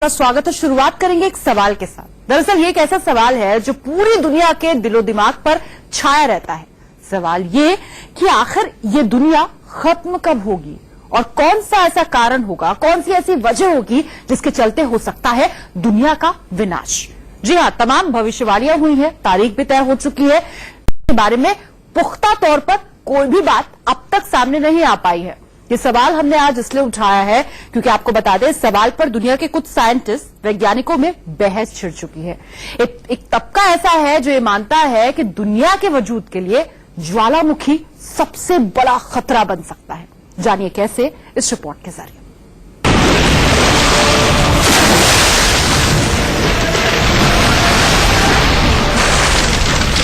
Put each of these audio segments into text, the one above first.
आपका स्वागत है। शुरुआत करेंगे एक सवाल के साथ। दरअसल ये एक ऐसा सवाल है जो पूरी दुनिया के दिलो दिमाग पर छाया रहता है। सवाल ये कि आखिर ये दुनिया खत्म कब होगी और कौन सा ऐसा कारण होगा, कौन सी ऐसी वजह होगी जिसके चलते हो सकता है दुनिया का विनाश। जी हां, तमाम भविष्यवाणियां हुई हैं, तारीख भी तय हो चुकी है। इसके बारे में पुख्ता तौर पर कोई भी बात अब तक सामने नहीं आ पाई है। ये सवाल हमने आज इसलिए उठाया है क्योंकि आपको बता दें, इस सवाल पर दुनिया के कुछ साइंटिस्ट, वैज्ञानिकों में बहस छिड़ चुकी है। एक तबका ऐसा है जो ये मानता है कि दुनिया के वजूद के लिए ज्वालामुखी सबसे बड़ा खतरा बन सकता है। जानिए कैसे, इस रिपोर्ट के जरिए।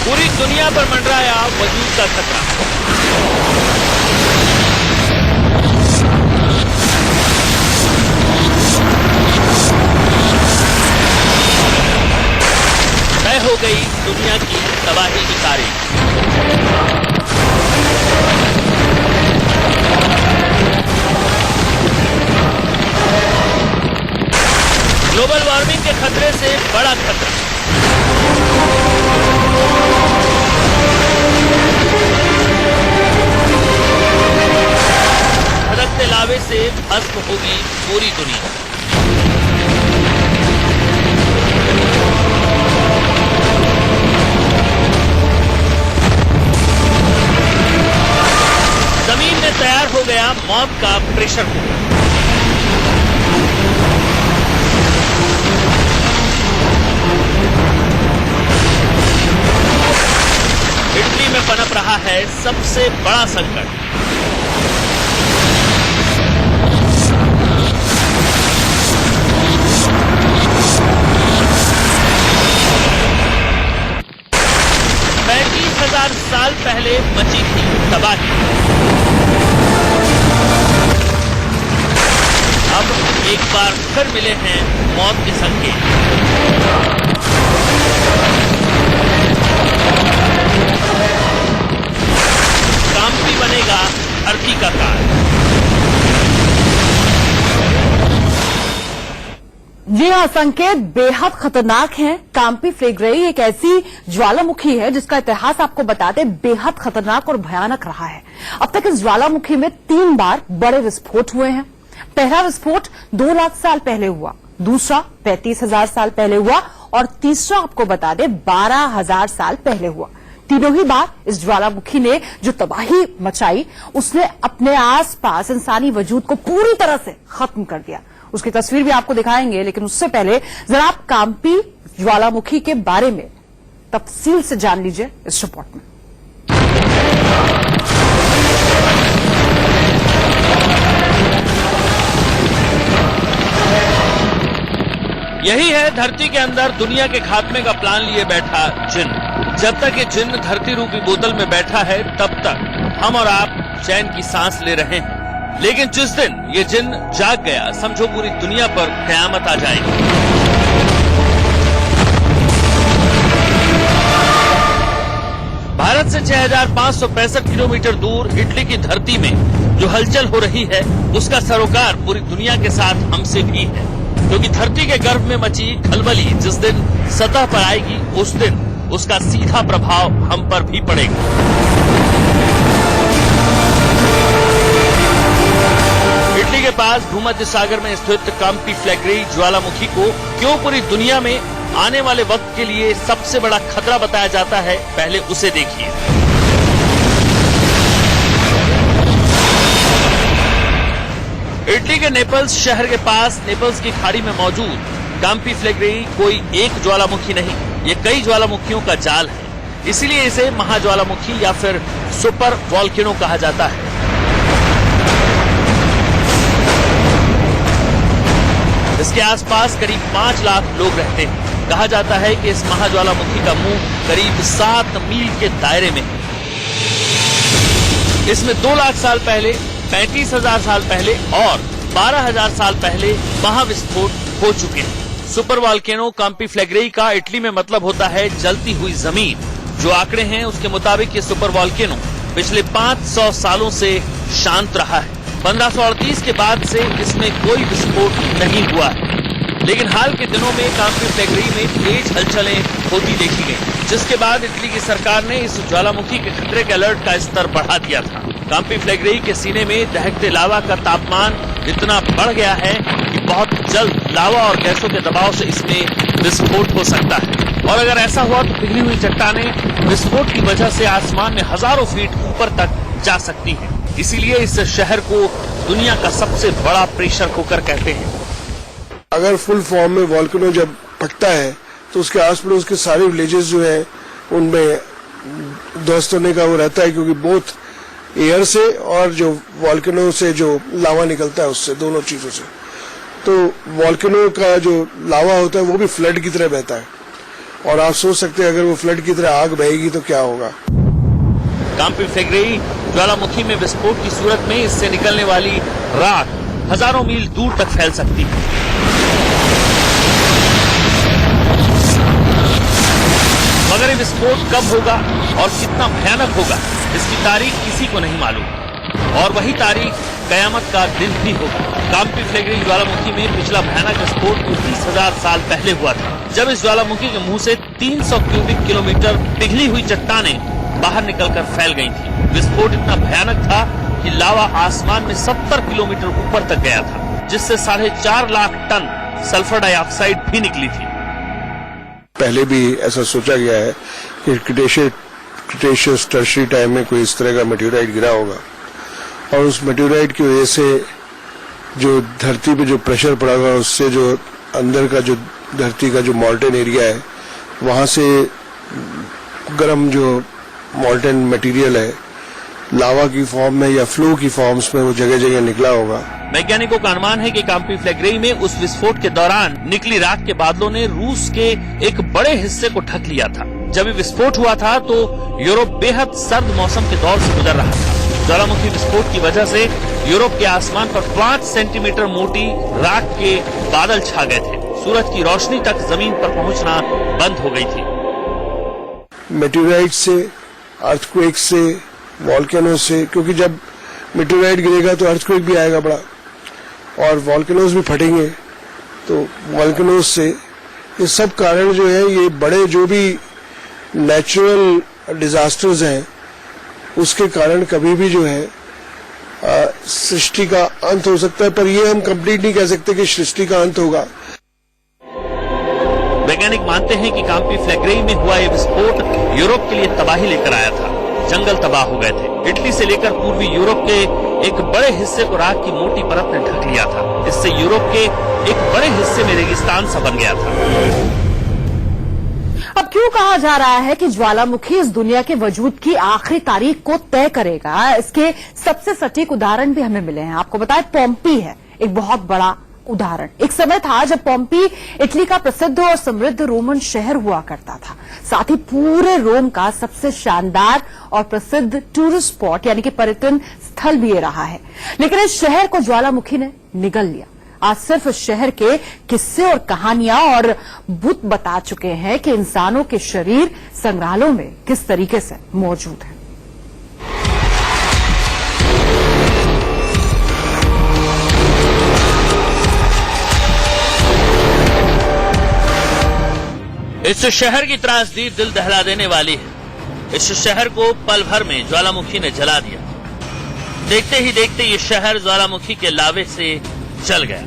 पूरी दुनिया पर मंडराया वजूद का खतरा। तय हो गई दुनिया की तबाही की तारीख। ग्लोबल वार्मिंग के खतरे से बड़ा खतरा। भड़कते लावे से भस्म होगी पूरी दुनिया। जमीन में तैयार हो गया मौत का प्रेशर कुकर। इटली में पनप रहा है सबसे बड़ा संकट। साल पहले मची थी तबाही, अब एक बार फिर मिले हैं मौत के संकेत। काम्पी बनेगा धरती का काल। जी हां, संकेत बेहद खतरनाक हैं। काम्पी फ्लेग्रेई एक ऐसी ज्वालामुखी है जिसका इतिहास आपको बताते बेहद खतरनाक और भयानक रहा है। अब तक इस ज्वालामुखी में 3 बार बड़े विस्फोट हुए हैं। पहला विस्फोट 2 लाख साल पहले हुआ, दूसरा 35,000 साल पहले हुआ और तीसरा आपको बता दें 12,000 साल पहले हुआ। तीनों ही बार इस ज्वालामुखी ने जो तबाही मचाई, उसने अपने आसपास इंसानी वजूद को पूरी तरह से खत्म कर दिया। उसकी तस्वीर भी आपको दिखाएंगे, लेकिन उससे पहले जरा आप काम्पी ज्वालामुखी के बारे में तफसील से जान लीजिए इस रिपोर्ट में। यही है धरती के अंदर दुनिया के खात्मे का प्लान लिए बैठा जिन्न। जब तक ये जिन्न धरती रूपी बोतल में बैठा है, तब तक हम और आप चैन की सांस ले रहे हैं। लेकिन जिस दिन ये जिन्न जाग गया, समझो पूरी दुनिया पर कयामत आ जाएगी। भारत से 6,565 किलोमीटर दूर इटली की धरती में जो हलचल हो रही है, उसका सरोकार पूरी दुनिया के साथ हमसे भी है। क्योंकि धरती के गर्भ में मची खलबली जिस दिन सतह पर आएगी, उस दिन उसका सीधा प्रभाव हम पर भी पड़ेगा। इटली के पास भूमध्य सागर में स्थित काम्पी फ्लेग्रेई ज्वालामुखी को क्यों पूरी दुनिया में आने वाले वक्त के लिए सबसे बड़ा खतरा बताया जाता है, पहले उसे देखिए। इटली के नेपल्स शहर के पास नेपल्स की खाड़ी में मौजूद काम्पी फ्लेग्रेई कोई एक ज्वालामुखी नहीं, ये कई ज्वालामुखियों का जाल है। इसीलिए इसे महाज्वालामुखी या फिर सुपर वॉल्केनो कहा जाता है। इसके आसपास करीब 5 लाख लोग रहते हैं। कहा जाता है कि इस महाज्वालामुखी का मुंह करीब 7 मील के दायरे में है। इसमें 2 लाख साल पहले, 35,000 साल पहले और 12,000 साल पहले महाविस्फोट हो चुके हैं। सुपर वॉल्केनो काम्पी फ्लेग्रेई का इटली में मतलब होता है जलती हुई जमीन। जो आंकड़े हैं उसके मुताबिक ये सुपर वॉल्केनो पिछले 500 सालों से शांत रहा है। 1538 के बाद से इसमें कोई विस्फोट नहीं हुआ है। लेकिन हाल के दिनों में काम्पी फ्लैगरी में तेज हलचलें होती देखी गई, जिसके बाद इटली की सरकार ने इस ज्वालामुखी के खतरे के अलर्ट का स्तर बढ़ा दिया था। काम्पी फ्लैगरी के सीने में दहकते लावा का तापमान इतना बढ़ गया है कि बहुत जल्द लावा और गैसों के दबाव से इसमें विस्फोट हो सकता है, और अगर ऐसा हुआ तो पिघली हुई चट्टानें विस्फोट की वजह से आसमान में हजारों फीट ऊपर तक जा सकती हैं। इसीलिए इस शहर को दुनिया का सबसे बड़ा प्रेशर कुकर कहते हैं। अगर फुल फॉर्म में वॉल्केनो जब फटता है तो उसके आस पड़ोस के सारे विलेजेस जो है उनमें ध्वस्त होने का वो रहता है, क्योंकि बोथ एयर से और जो वॉल्केनो से जो लावा निकलता है उससे, दोनों चीजों से। तो वॉल्केनो का जो लावा होता है वो भी फ्लड की तरह बहता है, और आप सोच सकते हैं अगर वो फ्लड की तरह आग बहेगी तो क्या होगा। काम्पी फ्लैगरी ज्वालामुखी में विस्फोट की सूरत में इससे निकलने वाली राख हजारों मील दूर तक फैल सकती है। मगर ये विस्फोट कब होगा और कितना भयानक होगा, इसकी तारीख किसी को नहीं मालूम, और वही तारीख कयामत का दिन भी होगा। काम्पी फ्लैगरी ज्वालामुखी में पिछला भयानक विस्फोट 30,000 साल पहले हुआ था, जब इस ज्वालामुखी के मुंह से 300 क्यूबिक किलोमीटर पिघली हुई चट्टानें बाहर निकलकर फैल गई थी। विस्फोट इतना भयानक था कि लावा आसमान में 70 किलोमीटर ऊपर तक गया था, जिससे 4.5 लाख टन सल्फर डाइऑक्साइड भी निकली थी। पहले भी ऐसा सोचा गया है कि क्रिटेशियस टर्शियरी टाइम में कोई इस तरह का मेटेओराइट गिरा होगा, और उस मेटेओराइट की वजह से जो धरती पे जो प्रेशर पड़ा हुआ, उससे जो अंदर का जो धरती का जो मॉल्टेन एरिया है, वहां से गर्म जो मॉल्टेन मटेरियल है लावा की फॉर्म में या फ्लो की फॉर्म्स में वो जगह जगह निकला होगा। वैज्ञानिकों का अनुमान है कि काम्पी फ्लैगरी में उस विस्फोट के दौरान निकली राख के बादलों ने रूस के एक बड़े हिस्से को ढक लिया था। जब ये विस्फोट हुआ था तो यूरोप बेहद सर्द मौसम के दौर से गुजर रहा था। ज्वालामुखी विस्फोट की वजह से यूरोप के आसमान पर 5 सेंटीमीटर मोटी राख के बादल छा गए थे। सूरज की रोशनी तक जमीन पर पहुंचना बंद हो गई थी। मेटेओराइट से, अर्थक्वेक से, वॉल्केनो से, क्योंकि जब मेटेओराइट गिरेगा तो अर्थक्वेक भी आएगा बड़ा, और वॉल्केनोज भी फटेंगे, तो वॉल्केनोज से ये सब कारण जो है, ये बड़े जो भी नेचुरल डिजास्टर्स हैं उसके कारण कभी भी जो है सृष्टि का अंत हो सकता है। पर ये हम कंप्लीट नहीं कह सकते कि सृष्टि का अंत होगा। वैज्ञानिक मानते हैं कि काम्पी फ्लैगरी में हुआ यह विस्फोट यूरोप के लिए तबाही लेकर आया था। जंगल तबाह हो गए थे। इटली से लेकर पूर्वी यूरोप के एक बड़े हिस्से को राख की मोटी परत ने ढक लिया था। इससे यूरोप के एक बड़े हिस्से में रेगिस्तान सा बन गया था। अब क्यों कहा जा रहा है कि ज्वालामुखी इस दुनिया के वजूद की आखिरी तारीख को तय करेगा? इसके सबसे सटीक उदाहरण भी हमें मिले हैं। आपको बताएं, पोम्पी है एक बहुत बड़ा उदाहरण। एक समय था जब पोम्पी इटली का प्रसिद्ध और समृद्ध रोमन शहर हुआ करता था, साथ ही पूरे रोम का सबसे शानदार और प्रसिद्ध टूरिस्ट स्पॉट यानी कि पर्यटन स्थल भी ये रहा है। लेकिन इस शहर को ज्वालामुखी ने निगल लिया। आज सिर्फ इस शहर के किस्से और कहानियां और भूत बता चुके हैं कि इंसानों के शरीर संग्रहालयों में किस तरीके से मौजूद है। इस शहर की त्रासदी दिल दहला देने वाली है। इस शहर को पल भर में ज्वालामुखी ने जला दिया। देखते ही देखते ये शहर ज्वालामुखी के लावे से जल गया।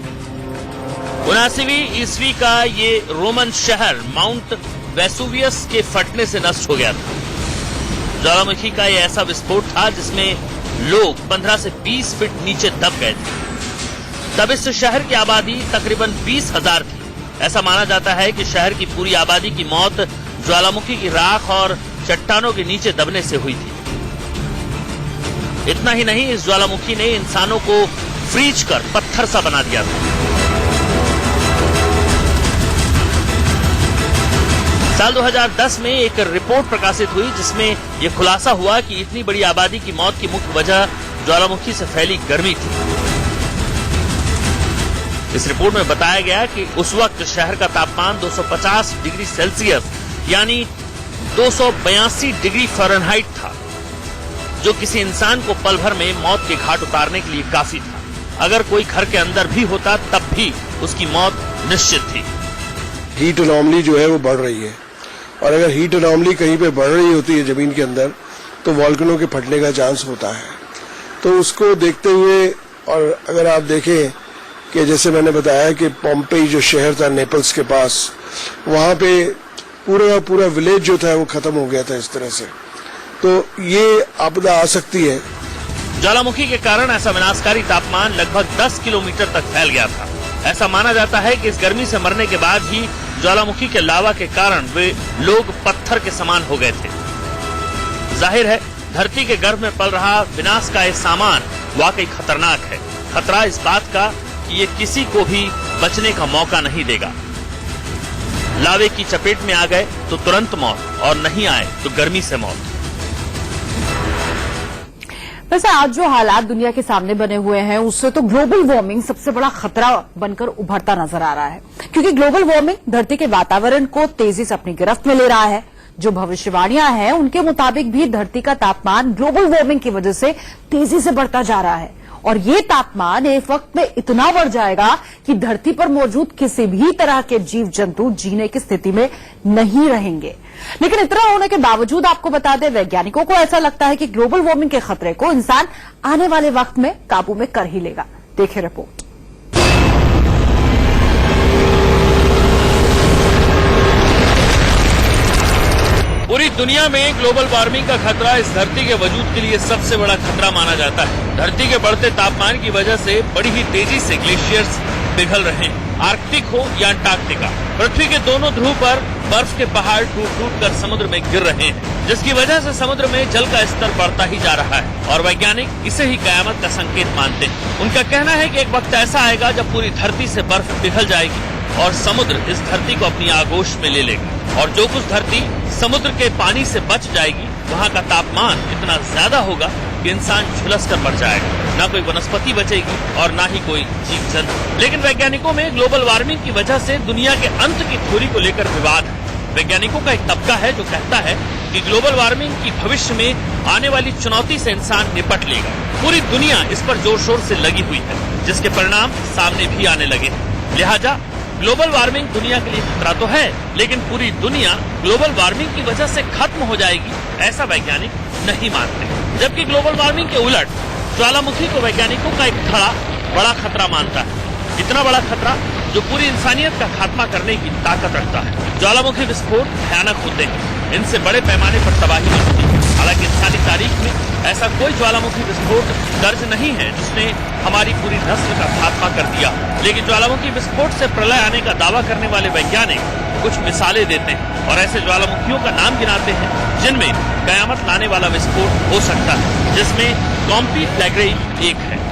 79वीं ईस्वी का ये रोमन शहर माउंट वेसुवियस के फटने से नष्ट हो गया था। ज्वालामुखी का ये ऐसा विस्फोट था जिसमें लोग 15 से 20 फीट नीचे दब गए थे। तब इस शहर की आबादी तकरीबन 20,000 थी। ऐसा माना जाता है कि शहर की पूरी आबादी की मौत ज्वालामुखी की राख और चट्टानों के नीचे दबने से हुई थी। इतना ही नहीं, इस ज्वालामुखी ने इंसानों को फ्रीज कर पत्थर सा बना दिया था। साल 2010 में एक रिपोर्ट प्रकाशित हुई जिसमें यह खुलासा हुआ कि इतनी बड़ी आबादी की मौत की मुख्य वजह ज्वालामुखी से फैली गर्मी थी। इस रिपोर्ट में बताया गया कि उस वक्त शहर का तापमान 250 डिग्री सेल्सियस यानी 282 डिग्री फ़ारेनहाइट था, जो किसी इंसान को पल भर में मौत के घाट उतारने के लिए काफी था। अगर कोई घर के अंदर भी होता तब भी उसकी मौत निश्चित थी। हीट अनॉमली जो है वो बढ़ रही है, और अगर हीट अनॉमली कहीं पे बढ़ रही होती है जमीन के अंदर तो वॉल्केनो के फटने का चांस होता है। तो उसको देखते हुए, और अगर आप देखें कि जैसे मैंने बताया कि पोम्पेई जो शहर था नेपल्स के पास, वहां पे पूरा विलेज जो था वो खत्म हो गया था इस तरह से। तो ये आपदा आ सकती है। ज्वालामुखी के कारण ऐसा विनाशकारी तापमान लगभग 10 किलोमीटर तक फैल गया था। ऐसा माना जाता है कि इस गर्मी से मरने के बाद भी ज्वालामुखी के लावा के कारण वे लोग पत्थर के समान हो गए थे। जाहिर है धरती के गर्भ में पल रहा विनाश का ये सामान वाकई खतरनाक है। खतरा इस बात का कि ये किसी को भी बचने का मौका नहीं देगा। लावे की चपेट में आ गए तो तुरंत मौत, और नहीं आए तो गर्मी से मौत। वैसे आज जो हालात दुनिया के सामने बने हुए हैं उससे तो ग्लोबल वार्मिंग सबसे बड़ा खतरा बनकर उभरता नजर आ रहा है, क्योंकि ग्लोबल वार्मिंग धरती के वातावरण को तेजी से अपनी गिरफ्त में ले रहा है। जो भविष्यवाणियां हैं उनके मुताबिक भी धरती का तापमान ग्लोबल वार्मिंग की वजह से तेजी से बढ़ता जा रहा है, और ये तापमान एक वक्त में इतना बढ़ जाएगा कि धरती पर मौजूद किसी भी तरह के जीव जंतु जीने की स्थिति में नहीं रहेंगे। लेकिन इतना होने के बावजूद आपको बता दें, वैज्ञानिकों को ऐसा लगता है कि ग्लोबल वार्मिंग के खतरे को इंसान आने वाले वक्त में काबू में कर ही लेगा। देखिए रिपोर्ट। पूरी दुनिया में ग्लोबल वार्मिंग का खतरा इस धरती के वजूद के लिए सबसे बड़ा खतरा माना जाता है। धरती के बढ़ते तापमान की वजह से बड़ी ही तेजी से ग्लेशियर्स पिघल रहे हैं। आर्कटिक हो या अंटार्कटिका, पृथ्वी के दोनों ध्रुव पर बर्फ के पहाड़ टूट कर समुद्र में गिर रहे हैं, जिसकी वजह से समुद्र में जल का स्तर बढ़ता ही जा रहा है, और वैज्ञानिक इसे ही कयामत का संकेत मानते हैं। उनका कहना है कि एक वक्त ऐसा आएगा जब पूरी धरती से बर्फ पिघल जाएगी और समुद्र इस धरती को अपनी आगोश में ले लेगी, और जो कुछ धरती समुद्र के पानी से बच जाएगी वहाँ का तापमान इतना ज्यादा होगा कि इंसान झुलस कर मर जाएगा। न कोई वनस्पति बचेगी और न ही कोई जीव जंतु। लेकिन वैज्ञानिकों में ग्लोबल वार्मिंग की वजह से दुनिया के अंत की थ्योरी को लेकर विवाद है। वैज्ञानिकों का एक तबका है जो कहता है कि ग्लोबल वार्मिंग की भविष्य में आने वाली चुनौती से इंसान निपट लेगा। पूरी दुनिया इस पर जोर शोर से लगी हुई है, जिसके परिणाम सामने भी आने लगे हैं। लिहाजा ग्लोबल वार्मिंग दुनिया के लिए खतरा तो है, लेकिन पूरी दुनिया ग्लोबल वार्मिंग की वजह से खत्म हो जाएगी ऐसा वैज्ञानिक नहीं मानते। जबकि ग्लोबल वार्मिंग के उलट ज्वालामुखी को वैज्ञानिकों का एक बड़ा खतरा मानता है। इतना बड़ा खतरा जो पूरी इंसानियत का खात्मा करने की ताकत रखता है। ज्वालामुखी विस्फोट भयानक होते हैं, इनसे बड़े पैमाने पर तबाही होती है। हालांकि इंसानी तारीख में ऐसा कोई ज्वालामुखी विस्फोट दर्ज नहीं है जिसने हमारी पूरी नस्ल का खात्मा कर दिया। लेकिन ज्वालामुखी विस्फोट से प्रलय आने का दावा करने वाले वैज्ञानिक कुछ मिसालें देते हैं और ऐसे ज्वालामुखियों का नाम गिनाते हैं जिनमें कयामत लाने वाला विस्फोट हो सकता है, जिसमें कॉम्पी फ्लैग्रेई एक है।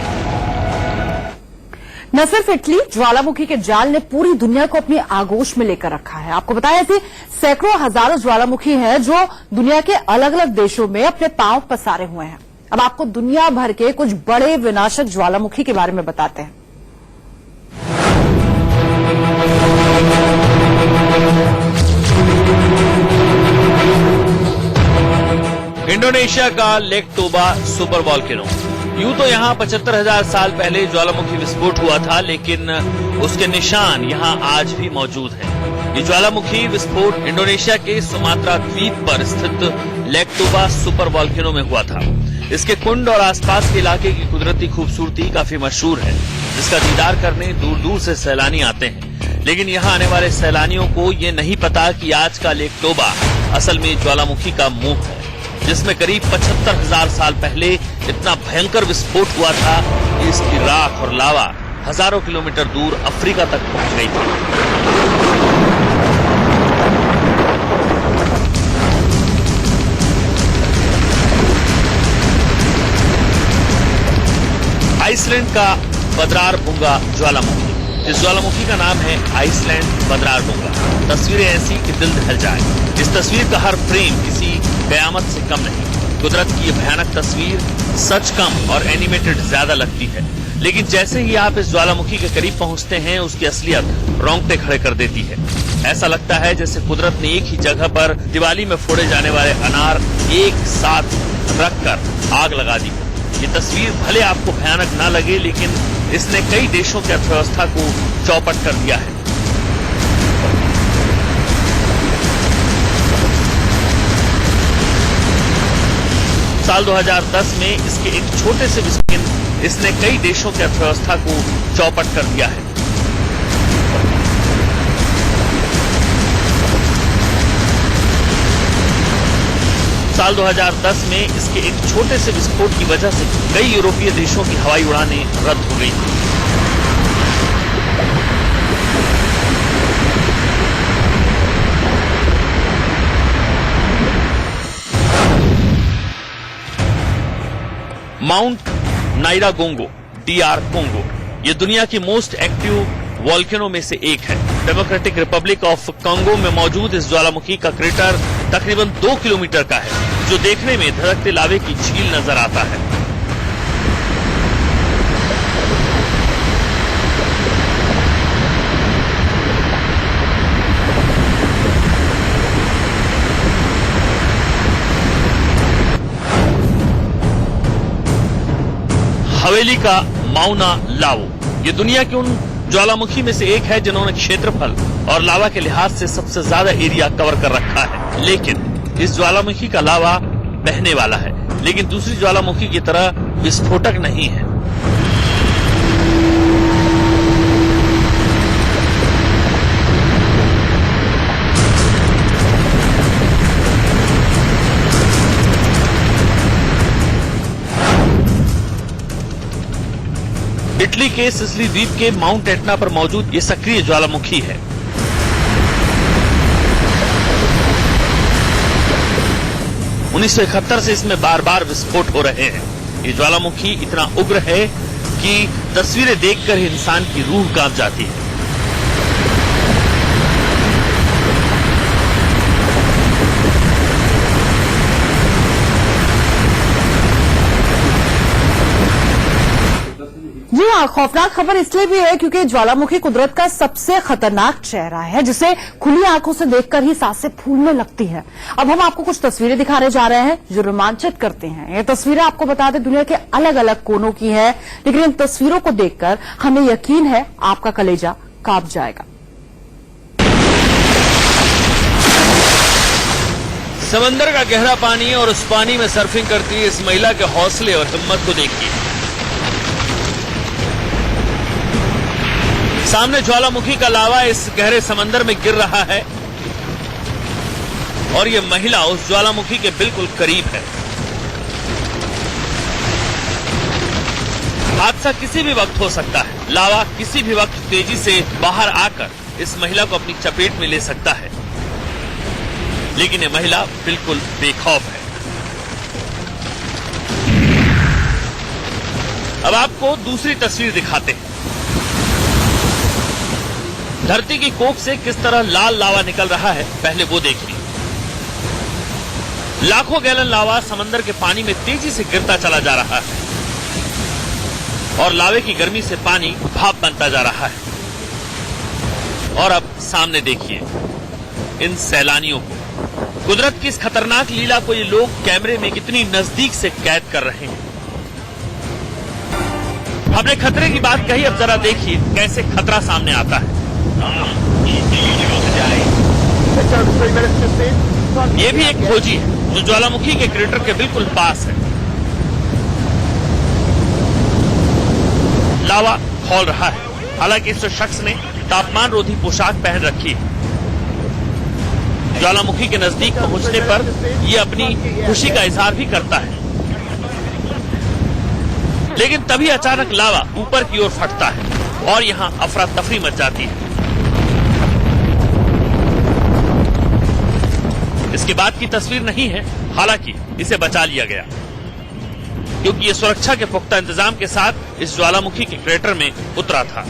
न सिर्फ इटली, ज्वालामुखी के जाल ने पूरी दुनिया को अपनी आगोश में लेकर रखा है। आपको बताया ऐसे सैकड़ों हजारों ज्वालामुखी हैं जो दुनिया के अलग अलग देशों में अपने पांव पसारे हुए हैं। अब आपको दुनिया भर के कुछ बड़े विनाशक ज्वालामुखी के बारे में बताते हैं। इंडोनेशिया का लेक टोबा सुपर वॉल्केनो। यूं तो यहाँ 75,000 साल पहले ज्वालामुखी विस्फोट हुआ था, लेकिन उसके निशान यहाँ आज भी मौजूद हैं। ये ज्वालामुखी विस्फोट इंडोनेशिया के सुमात्रा द्वीप पर स्थित लेक टोबा सुपर वॉल्केनो में हुआ था। इसके कुंड और आसपास के इलाके की कुदरती खूबसूरती काफी मशहूर है, जिसका दीदार करने दूर दूर से सैलानी आते हैं। लेकिन यहाँ आने वाले सैलानियों को ये नहीं पता कि आज का लेक टोबा असल में ज्वालामुखी का मुंह है, जिसमें करीब 75,000 साल पहले इतना भयंकर विस्फोट हुआ था कि इसकी राख और लावा हजारों किलोमीटर दूर अफ्रीका तक पहुंच गई थी। आइसलैंड का बद्रारबुंगा ज्वालामुखी। इस ज्वालामुखी का नाम है आइसलैंड बद्रारबुंगा। तस्वीरें ऐसी कि दिल दहल जाए। इस तस्वीर का हर फ्रेम किसी कयामत से कम नहीं। कुदरत की ये भयानक तस्वीर सच कम और एनिमेटेड ज्यादा लगती है, लेकिन जैसे ही आप इस ज्वालामुखी के करीब पहुंचते हैं उसकी असलियत रोंगटे खड़े कर देती है। ऐसा लगता है जैसे कुदरत ने एक ही जगह पर दिवाली में फोड़े जाने वाले अनार एक साथ रखकर आग लगा दी। ये तस्वीर भले आपको भयानक ना लगे, लेकिन इसने कई देशों की अर्थव्यवस्था को चौपट कर दिया है। साल 2010 में इसके एक छोटे से विस्फोट इसने कई देशों की अर्थव्यवस्था को चौपट कर दिया है। साल 2010 में इसके एक छोटे से विस्फोट की वजह से कई यूरोपीय देशों की हवाई उड़ानें रद्द हो गई थी। माउंट नाइरागोंगो DR कोंगो ये दुनिया की मोस्ट एक्टिव वॉल्केनो में से एक है। डेमोक्रेटिक रिपब्लिक ऑफ कांगो में मौजूद इस ज्वालामुखी का क्रेटर तकरीबन 2 किलोमीटर का है, जो देखने में धड़कते लावे की झील नजर आता है। हवेली का माउना लावो ये दुनिया के उन ज्वालामुखी में से एक है जिन्होंने क्षेत्रफल और लावा के लिहाज से सबसे ज्यादा एरिया कवर कर रखा है। लेकिन इस ज्वालामुखी का लावा बहने वाला है, लेकिन दूसरी ज्वालामुखी की तरह विस्फोटक नहीं है। इटली के सिसिली द्वीप के माउंट एटना पर मौजूद ये सक्रिय ज्वालामुखी है। उन्नीस 1971 से इसमें बार बार विस्फोट हो रहे हैं। ये ज्वालामुखी इतना उग्र है कि तस्वीरें देखकर ही इंसान की रूह कांप जाती है। जी हाँ, खौफनाक खबर इसलिए भी है क्योंकि ज्वालामुखी कुदरत का सबसे खतरनाक चेहरा है, जिसे खुली आंखों से देखकर ही सांसें फूलने लगती है। अब हम आपको कुछ तस्वीरें दिखाने जा रहे हैं जो रोमांचित करते हैं। ये तस्वीरें आपको बता दें दुनिया के अलग अलग कोनों की है, लेकिन इन तस्वीरों को देखकर हमें यकीन है आपका कलेजा कांप जाएगा। समंदर का गहरा पानी और उस पानी में सर्फिंग करती इस महिला के हौसले और हिम्मत को देखिए। सामने ज्वालामुखी का लावा इस गहरे समंदर में गिर रहा है और ये महिला उस ज्वालामुखी के बिल्कुल करीब है। हादसा किसी भी वक्त हो सकता है। लावा किसी भी वक्त तेजी से बाहर आकर इस महिला को अपनी चपेट में ले सकता है, लेकिन ये महिला बिल्कुल बेखौफ है। अब आपको दूसरी तस्वीर दिखाते हैं। धरती की कोख से किस तरह लाल लावा निकल रहा है, पहले वो देखिए। लाखों गैलन लावा समंदर के पानी में तेजी से गिरता चला जा रहा है और लावे की गर्मी से पानी भाप बनता जा रहा है। और अब सामने देखिए इन सैलानियों को। कुदरत की इस खतरनाक लीला को ये लोग कैमरे में कितनी नजदीक से कैद कर रहे हैं। हमने खतरे की बात कही, अब जरा देखिए कैसे खतरा सामने आता है। ये भी एक खोजी है जो ज्वालामुखी के क्रेटर के बिल्कुल पास है। लावा खौल रहा है, हालांकि इस शख्स ने तापमान रोधी पोशाक पहन रखी है। ज्वालामुखी के नजदीक पहुंचने पर यह अपनी खुशी का इजहार भी करता है, लेकिन तभी अचानक लावा ऊपर की ओर फटता है और यहां अफरा तफरी मच जाती है। इसके बाद की तस्वीर नहीं है, हालांकि इसे बचा लिया गया क्योंकि ये सुरक्षा के पुख्ता इंतजाम के साथ इस ज्वालामुखी के क्रेटर में उतरा था।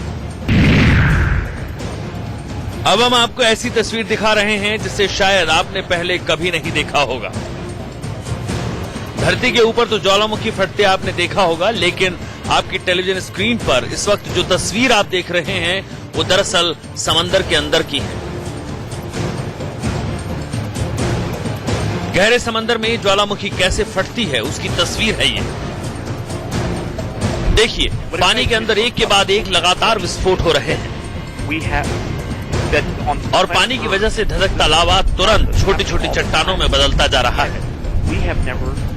अब हम आपको ऐसी तस्वीर दिखा रहे हैं जिसे शायद आपने पहले कभी नहीं देखा होगा। धरती के ऊपर तो ज्वालामुखी फटते आपने देखा होगा, लेकिन आपकी टेलीविजन स्क्रीन पर इस वक्त जो तस्वीर आप देख रहे हैं वो दरअसल समंदर के अंदर की है। गहरे समंदर में ज्वालामुखी कैसे फटती है उसकी तस्वीर है ये। देखिए पानी के अंदर एक के बाद एक लगातार विस्फोट हो रहे हैं और पानी की वजह से धधकता लावा तुरंत छोटी छोटी चट्टानों में बदलता जा रहा है।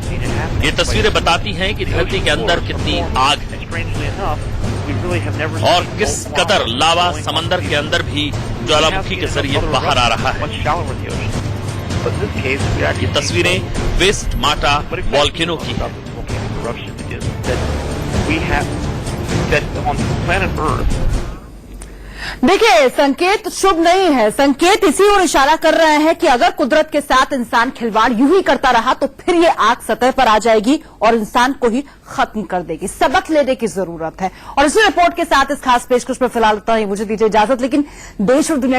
seen it happen. ये तस्वीरें बताती हैं कि धरती के अंदर कितनी आग है Strangely enough, we really have never और seen किस molten कदर lava लावा flowing समंदर off के अंदर भी We have ज्वालामुखी seen के it in जरिए other बाहर आ रहा eruptions है। much shallower in the ocean. But in this case, we actually ये तस्वीरें see वेस्ट माटा what exactly वॉल्केनो की about हैं। this volcanic eruption is that we have that on planet Earth. देखिए, संकेत शुभ नहीं है। संकेत इसी ओर इशारा कर रहे हैं कि अगर कुदरत के साथ इंसान खिलवाड़ यूं ही करता रहा तो फिर ये आग सतह पर आ जाएगी और इंसान को ही खत्म कर देगी। सबक लेने की जरूरत है। और इसी रिपोर्ट के साथ इस खास पेशकश में फिलहाल इतना ही। मुझे दीजिए इजाजत, लेकिन देश और दुनिया